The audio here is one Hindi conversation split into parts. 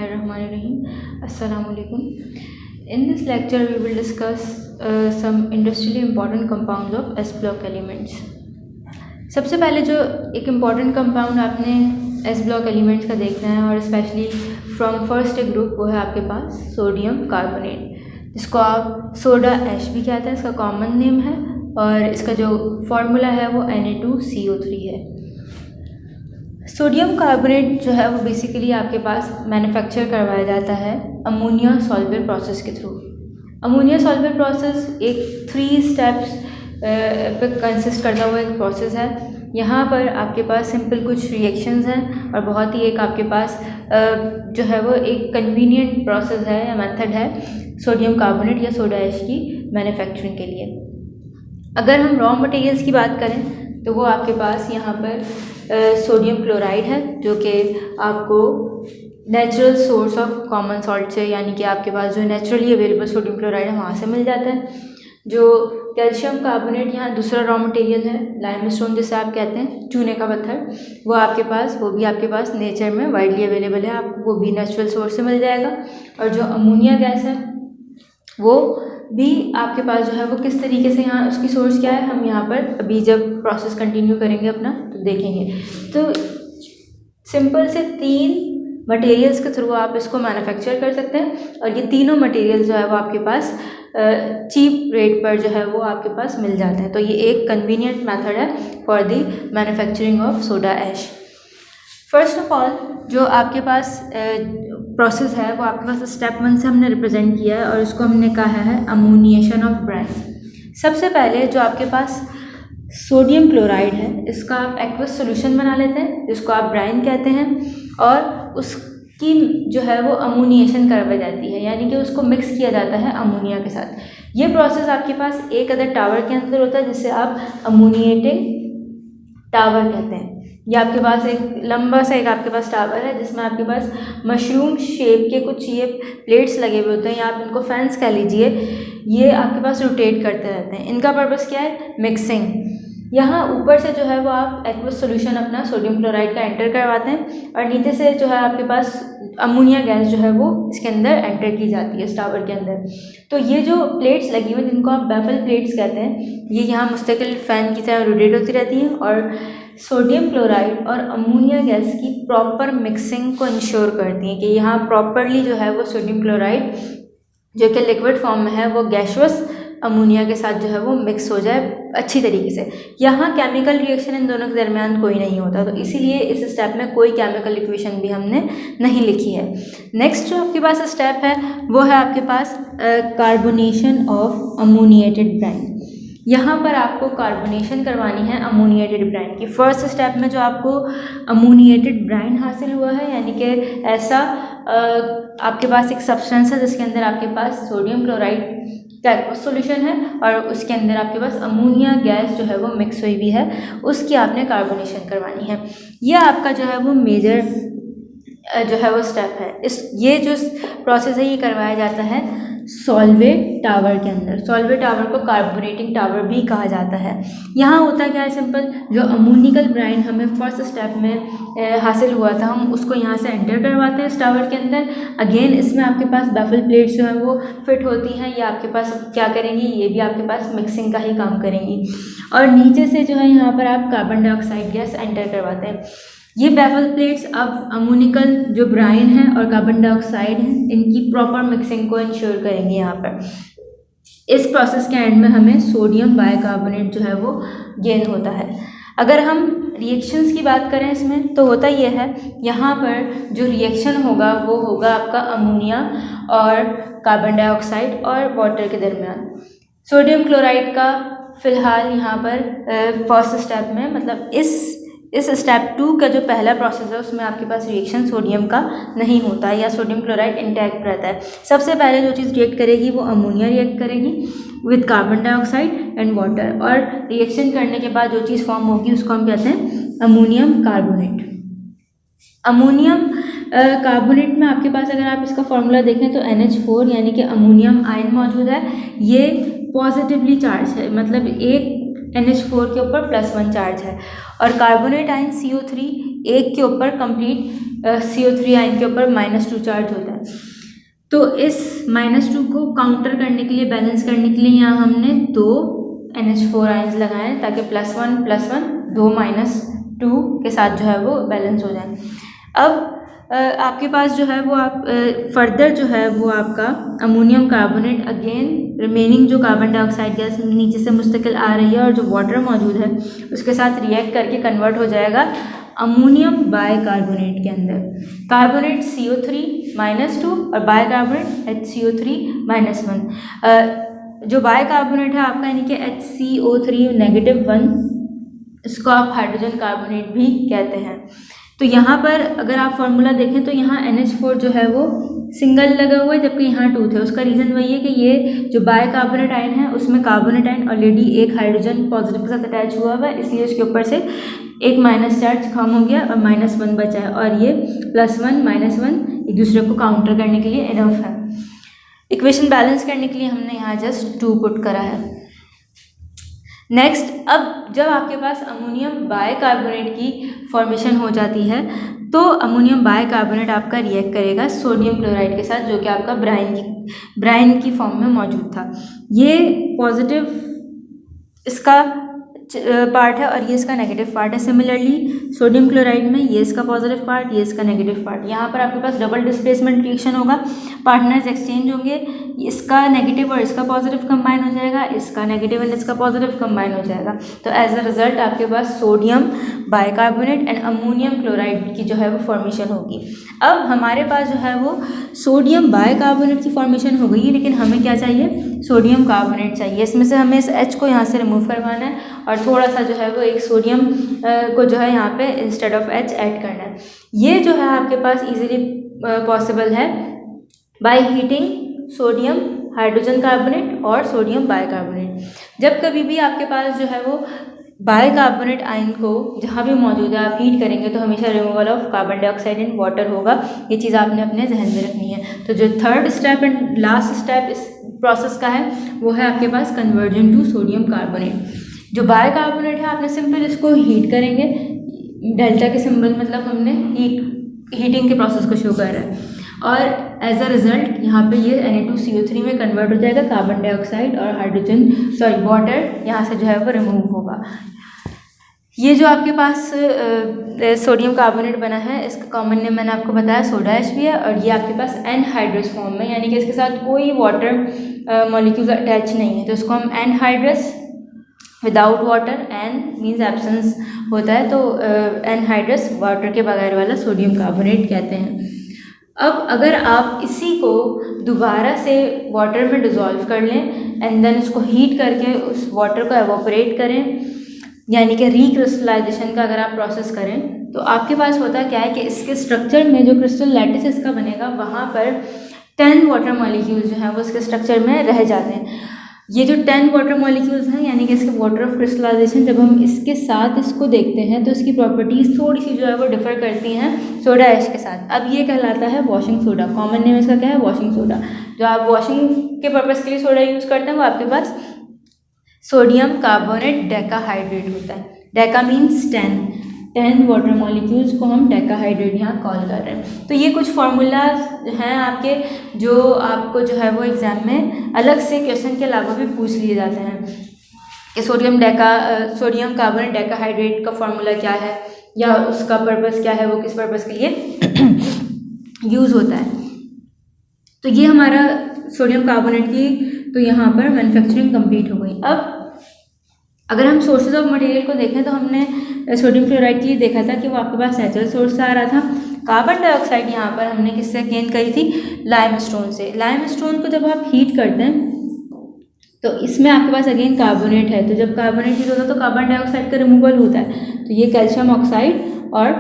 Bismillahirrahmanirrahim. Assalamu alaikum. In this lecture, we will discuss some industrially important compounds of S block elements. सबसे पहले जो एक इम्पॉर्टेंट कंपाउंड आपने एस ब्लॉक एलिमेंट्स का देखना है और स्पेशली फ्रॉम फर्स्ट ग्रुप, वो है आपके पास सोडियम कार्बोनेट, जिसको आप सोडा ऐश भी कहते हैं, इसका कॉमन नेम है और इसका जो फॉर्मूला है वो Na2CO3 है। सोडियम कार्बोनेट जो है वो बेसिकली आपके पास मैन्युफैक्चर करवाया जाता है अमोनिया सॉल्वर प्रोसेस के थ्रू। अमोनिया सॉल्वर प्रोसेस एक 3 स्टेप्स पे कंसिस्ट करता हुआ एक प्रोसेस है। यहाँ पर आपके पास सिंपल कुछ रिएक्शंस हैं और बहुत ही एक आपके पास जो है वो एक कन्वीनियंट प्रोसेस है या मेथड है सोडियम कार्बोनेट या सोडा ऐश की मैन्युफैक्चरिंग के लिए। अगर हम रॉ मटेरियल्स की बात करें तो वो आपके पास यहाँ पर सोडियम क्लोराइड है, जो कि आपको natural source of common salt से, यानी कि आपके पास जो नेचुरली अवेलेबल सोडियम क्लोराइड है वहाँ से मिल जाता है। जो कैल्शियम कार्बोनेट यहाँ दूसरा रॉ मटेरियल है, लाइमस्टोन जिसे आप कहते हैं, चूने का पत्थर, वो भी आपके पास नेचर में वाइडली अवेलेबल है, आपको वो भी नेचुरल सोर्स से मिल जाएगा। और जो अमोनिया गैस है वो भी आपके पास जो है वो किस तरीके से, यहाँ उसकी सोर्स क्या है, हम यहाँ पर अभी जब प्रोसेस कंटिन्यू करेंगे अपना तो देखेंगे। तो सिंपल से 3 मटेरियल्स के थ्रू आप इसको मैन्युफैक्चर कर सकते हैं और ये तीनों मटेरियल जो है वो आपके पास चीप रेट पर जो है वो आपके पास मिल जाते हैं। तो ये एक कन्वीनियंट मेथड है for the manufacturing of soda ash. First of all जो आपके पास प्रोसेस है वो आपके पास स्टेप 1 से हमने रिप्रेजेंट किया है और उसको हमने कहा है अमोनिएशन ऑफ ब्राइन। सबसे पहले जो आपके पास सोडियम क्लोराइड है, इसका आप एक्वस सोल्यूशन बना लेते हैं, जिसको आप ब्राइन कहते हैं, और उसकी जो है वो अमोनिएशन करवाई जाती है, यानी कि उसको मिक्स किया जाता है अमोनिया के साथ। ये प्रोसेस आपके पास एक अदर टावर के अंदर होता है, जिसे आप अमोनिएटिंग टावर कहते हैं। ये आपके पास एक लंबा सा एक आपके पास टावर है जिसमें आपके पास मशरूम शेप के कुछ ये प्लेट्स लगे हुए होते हैं, या आप इनको फैंस कह लीजिए। ये आपके पास रोटेट करते रहते हैं। इनका पर्पस क्या है? मिक्सिंग। यहाँ ऊपर से जो है वो आप एक्वस सॉल्यूशन अपना सोडियम क्लोराइड का एंटर करवाते हैं और नीचे से जो है आपके पास अमोनिया गैस जो है वो इसके अंदर एंटर की जाती है इस टावर के अंदर। तो ये जो प्लेट्स लगी हुई जिनको आप बैफल प्लेट्स कहते हैं, ये यहाँ मुस्तकिल फ़ैन की तरह रोटेट होती रहती हैं और सोडियम क्लोराइड और अमोनिया गैस की प्रॉपर मिक्सिंग को इंश्योर करती हैं कि यहाँ प्रॉपरली जो है वो सोडियम क्लोराइड जो कि लिक्विड फॉर्म में है वो गैशियस अमोनिया के साथ जो है वो मिक्स हो जाए अच्छी तरीके से। यहाँ केमिकल रिएक्शन इन दोनों के दरमियान कोई नहीं होता, तो इसीलिए इस स्टेप में कोई केमिकल इक्वेशन भी हमने नहीं लिखी है। नेक्स्ट जो आपके पास स्टेप है वो है आपके पास कार्बोनेशन ऑफ अमोनिएटेड ब्राइन। यहाँ पर आपको कार्बोनेशन करवानी है अमोनिएटेड ब्राइन की। फर्स्ट स्टेप में जो आपको अमोनिएटेड ब्राइन हासिल हुआ है, यानी कि ऐसा आपके पास एक सब्सटेंस है जिसके अंदर आपके पास सोडियम क्लोराइड का एक्वस सॉल्यूशन है और उसके अंदर आपके पास अमोनिया गैस जो है वो मिक्स हुई हुई है, उसकी आपने कार्बोनेशन करवानी है। यह आपका जो है वो मेजर जो है वो स्टेप है। ये जो प्रोसेस है ये करवाया जाता है सॉल्वेट टावर के अंदर। सॉल्वेट टावर को कार्बोनेटिंग टावर भी कहा जाता है। यहाँ होता क्या है, सिंपल जो अमोनिकल ब्राइन हमें फर्स्ट स्टेप में हासिल हुआ था, हम उसको यहाँ से एंटर करवाते हैं इस टावर के अंदर। अगेन इसमें आपके पास बैफल प्लेट्स जो है वो फिट होती हैं, ये आपके पास क्या करेंगी, ये भी आपके पास मिक्सिंग का ही काम करेंगी। और नीचे से जो है यहाँ पर आप कार्बन डाइऑक्साइड गैस एंटर करवाते हैं। ये बैफल प्लेट्स अब अमोनिकल जो ब्राइन है और कार्बन डाइऑक्साइड है, इनकी प्रॉपर मिक्सिंग को इंश्योर करेंगे। यहाँ पर इस प्रोसेस के एंड में हमें सोडियम बाइकार्बोनेट जो है वो गेन होता है। अगर हम रिएक्शंस की बात करें इसमें तो होता ये है, यहाँ पर जो रिएक्शन होगा वो होगा आपका अमोनिया और कार्बन डाइऑक्साइड और वाटर के दरमियान। सोडियम क्लोराइड का फ़िलहाल यहाँ पर फर्स्ट स्टेप में, मतलब इस स्टेप 2 का जो पहला प्रोसेस है उसमें आपके पास रिएक्शन सोडियम का नहीं होता या सोडियम क्लोराइड इंटैक्ट रहता है। सबसे पहले जो चीज़ रिएक्ट करेगी वो अमोनिया रिएक्ट करेगी with carbon dioxide and water, और रिएक्शन करने के बाद जो चीज़ फॉर्म होगी उसको हम कहते हैं अमोनियम कार्बोनेट। अमोनियम कार्बोनेट में आपके पास अगर आप इसका फॉर्मूला देखें तो NH4 यानी कि अमोनियम आयन मौजूद है। ये पॉजिटिवली चार्ज है, मतलब एक NH4 के ऊपर +1 चार्ज है। और कार्बोनेट आयन CO3 एक के ऊपर कंप्लीट CO3 आयन के ऊपर -2 चार्ज होता है। तो इस -2 को काउंटर करने के लिए, बैलेंस करने के लिए यहाँ हमने 2 NH4 आयन्स लगाए ताकि +1 2 -2 के साथ जो है वो बैलेंस हो जाए। अब आपके पास जो है वो आप फर्दर जो है वो आपका अमोनियम कार्बोनेट, अगेन रिमेनिंग जो कार्बन डाइऑक्साइड गैस नीचे से मुस्तकिल आ रही है और जो वाटर मौजूद है उसके साथ रिएक्ट करके कन्वर्ट हो जाएगा अमोनियम बाइकार्बोनेट के अंदर। कार्बोनेट CO3 -2 और बाइकार्बोनेट HCO3 -1। जो बाइकार्बोनेट है आपका यानी कि HCO3 -1, इसको आप हाइड्रोजन कार्बोनेट भी कहते हैं। तो यहाँ पर अगर आप फार्मूला देखें तो यहाँ NH4 जो है वो सिंगल लगा हुआ है जबकि यहाँ 2 थे। उसका रीज़न वही है कि ये जो बाइकार्बोनेट आयन है उसमें कार्बोनेट आयन ऑलरेडी एक हाइड्रोजन पॉजिटिव के साथ अटैच हुआ है, इसलिए उसके ऊपर से एक माइनस चार्ज कम हो गया और -1 बचा है, और ये +1 -1 एक दूसरे को काउंटर करने के लिए इनफ है। इक्वेशन बैलेंस करने के लिए हमने यहाँ जस्ट 2 पुट करा है। नेक्स्ट, अब जब आपके पास अमोनियम बाइकार्बोनेट की फॉर्मेशन हो जाती है तो अमोनियम बाइकार्बोनेट आपका रिएक्ट करेगा सोडियम क्लोराइड के साथ, जो कि आपका ब्राइन की फॉर्म में मौजूद था। ये पॉजिटिव इसका पार्ट है और ये इसका नेगेटिव पार्ट है। सिमिलरली सोडियम क्लोराइड में ये इसका पॉजिटिव पार्ट, ये इसका नेगेटिव पार्ट। यहाँ पर आपके पास डबल डिस्प्लेसमेंट रिएक्शन होगा, पार्टनर्स एक्सचेंज होंगे, इसका नेगेटिव और इसका पॉजिटिव कंबाइन हो जाएगा, इसका नेगेटिव एंड इसका पॉजिटिव कंबाइन हो जाएगा। तो एज अ रिजल्ट आपके पास sodium bicarbonate and ammonium chloride की जो है वो फॉर्मेशन होगी। अब हमारे पास जो है वो सोडियम बाइकार्बोनेट की फॉर्मेशन हो गई, लेकिन हमें क्या चाहिए? सोडियम कार्बोनेट चाहिए। इसमें से हमें इस H को यहाँ से रिमूव करवाना है और थोड़ा सा जो है वो एक सोडियम को जो है यहाँ पे इंस्टेड ऑफ H ऐड करना है। ये जो है आपके पास इजीली पॉसिबल है by heating sodium hydrogen carbonate और सोडियम बाइकार्बोनेट। जब कभी भी आपके पास जो है वो बाइकार्बोनेट आयन को जहाँ भी मौजूद है आप हीट करेंगे तो हमेशा removal of carbon dioxide in water होगा। ये चीज़ आपने अपने जहन में रखनी है। तो जो third step and last step इस प्रोसेस का है वो है आपके पास कन्वर्जन टू सोडियम कार्बोनेट। जो बाइकार्बोनेट है आपने सिंपल इसको हीट करेंगे, डेल्टा के सिंबल मतलब हमने हीटिंग के प्रोसेस को शो कर रहा है, और एज अ रिजल्ट यहाँ पे ये Na2CO3 में कन्वर्ट हो जाएगा। कार्बन डाइऑक्साइड और वाटर यहाँ से जो है वो रिमूव होगा। ये जो आपके पास सोडियम कार्बोनेट बना है इसका कॉमन नेम मैंने आपको बताया सोडा ऐश भी है, और ये आपके पास एनहाइड्रस फॉर्म में, यानी कि इसके साथ कोई वाटर मॉलिक्यूल अटैच नहीं है, तो इसको हम anhydrous without water, an means absence होता है, तो एनहाइड्रस वाटर के बगैर वाला सोडियम कार्बोनेट कहते हैं। अब अगर आप इसी को दोबारा से वाटर में डिज़ोल्व कर लें एंड देन इसको हीट करके उस वाटर को एवोपरेट करें, यानी कि रिक्रिस्टलाइजेशन का अगर आप प्रोसेस करें, तो आपके पास होता क्या है कि इसके स्ट्रक्चर में जो क्रिस्टल लैटिस इसका बनेगा वहाँ पर 10 वाटर मॉलिक्यूल्स जो हैं वो इसके स्ट्रक्चर में रह जाते हैं। ये जो 10 वाटर मॉलिक्यूल्स हैं यानी कि इसके वाटर ऑफ क्रिस्टलाइजेशन, जब हम इसके साथ इसको देखते हैं तो इसकी प्रॉपर्टीज़ थोड़ी सी जो है वो डिफ़र करती हैं सोडा ऐश के साथ। अब ये कहलाता है वॉशिंग सोडा। कॉमन नेम इसका क्या है? Washing soda. जो आप वॉशिंग के पर्पज़ के लिए सोडा यूज़ करते हैं वो आपके पास सोडियम कार्बोनेट डेकाहाइड्रेट होता है। डेका मीन्स 10 वाटर मॉलिक्यूल्स को हम डेकाहाइड्रेट यहाँ कॉल कर रहे हैं। तो ये कुछ फार्मूलाज हैं आपके जो आपको जो है वो एग्ज़ाम में अलग से क्वेश्चन के अलावा भी पूछ लिए जाते हैं कि सोडियम कार्बोनेट डेकाहाइड्रेट का फार्मूला क्या है या उसका पर्पज़ क्या है, वो किस पर्पज़ के लिए यूज़ होता है। तो ये हमारा सोडियम कार्बोनेट की तो यहाँ पर मैन्युफैक्चरिंग कंप्लीट हो गई। अब अगर हम सोर्सेज ऑफ मटेरियल को देखें तो हमने सोडियम क्लोराइड के लिए देखा था कि वो आपके पास नेचुरल सोर्स से आ रहा था। कार्बन डाइऑक्साइड यहाँ पर हमने किससे गेन करी थी? लाइमस्टोन से। लाइमस्टोन को जब आप हीट करते हैं तो इसमें आपके पास अगेन कार्बोनेट है, तो जब कार्बोनेट हीट होता है तो कार्बन डाइऑक्साइड का रिमूवल होता है, तो ये कैल्शियम ऑक्साइड और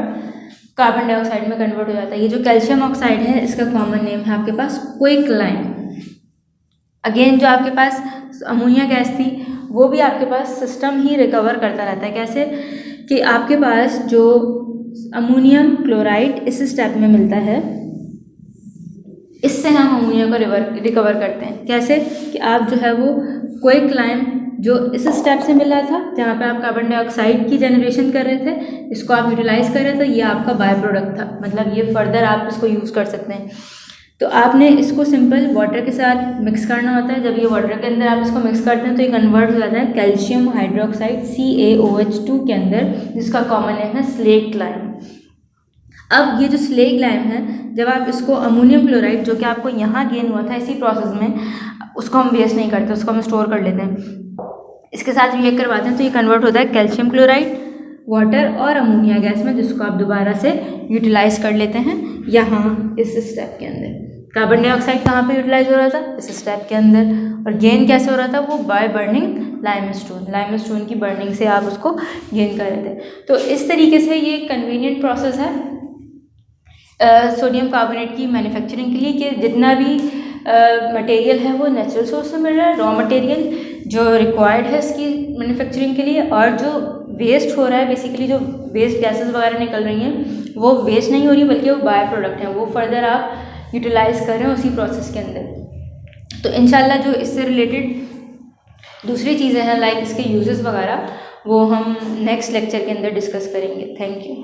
कार्बन डाइऑक्साइड में कन्वर्ट हो जाता है। ये जो कैल्शियम ऑक्साइड है इसका कॉमन नेम है आपके पास क्विकलाइम। अगेन जो आपके पास अमोनिया गैस थी वो भी आपके पास सिस्टम ही रिकवर करता रहता है। कैसे कि आपके पास जो अमोनियम क्लोराइड इस स्टेप में मिलता है, इससे हम अमोनिया को रिकवर करते हैं। कैसे कि आप जो है वो क्विकलाइम जो इस स्टेप से मिला था, जहाँ पे आप कार्बन डाइऑक्साइड की जनरेशन कर रहे थे, इसको आप यूटिलाइज़ कर रहे थे, ये आपका बाय प्रोडक्ट था, मतलब ये फर्दर आप इसको यूज़ कर सकते हैं। तो आपने इसको सिंपल वाटर के साथ मिक्स करना होता है। जब ये वाटर के अंदर आप इसको मिक्स करते हैं तो ये कन्वर्ट हो जाता है कैल्शियम हाइड्रोक्साइड CaOH2 के अंदर, जिसका कॉमन नेम है स्लेट लाइम। अब ये जो स्लेट लाइम है, जब आप इसको अमोनियम क्लोराइड, जो कि आपको यहाँ गेन हुआ था इसी प्रोसेस में, उसको हम वेस्ट नहीं करते, उसको हम स्टोर कर लेते हैं, इसके साथ रिएक्ट करवाते हैं तो ये कन्वर्ट होता है कैल्शियम क्लोराइड, वाटर और अमोनिया गैस में, जिसको आप दोबारा से यूटिलाइज कर लेते हैं यहाँ इस स्टेप के अंदर। कार्बन डाइऑक्साइड कहाँ पे यूटिलाइज हो रहा था? इस स्टेप के अंदर। और गेन कैसे हो रहा था? वो बाय बर्निंग लाइमस्टोन की बर्निंग से आप उसको गेन कर रहे थे। तो इस तरीके से ये कन्वीनियंट प्रोसेस है सोडियम कार्बोनेट की मैन्युफैक्चरिंग के लिए, कि जितना भी मटेरियल है वो नेचुरल सोर्स से मिल रहा है, रॉ मटेरियल जो रिक्वायर्ड है इसकी मैन्युफैक्चरिंग के लिए, और जो वेस्ट हो रहा है, बेसिकली जो वेस्ट गैसेस वगैरह निकल रही हैं वो वेस्ट नहीं हो रही, बल्कि वो बाय प्रोडक्ट हैं, वो फर्दर आप यूटिलाइज़ कर रहे हैं उसी प्रोसेस के अंदर। तो इंशाल्लाह जो इससे रिलेटेड दूसरी चीज़ें हैं, लाइक इसके यूजेस वगैरह, वो हम नेक्स्ट लेक्चर के अंदर डिस्कस करेंगे। Thank you.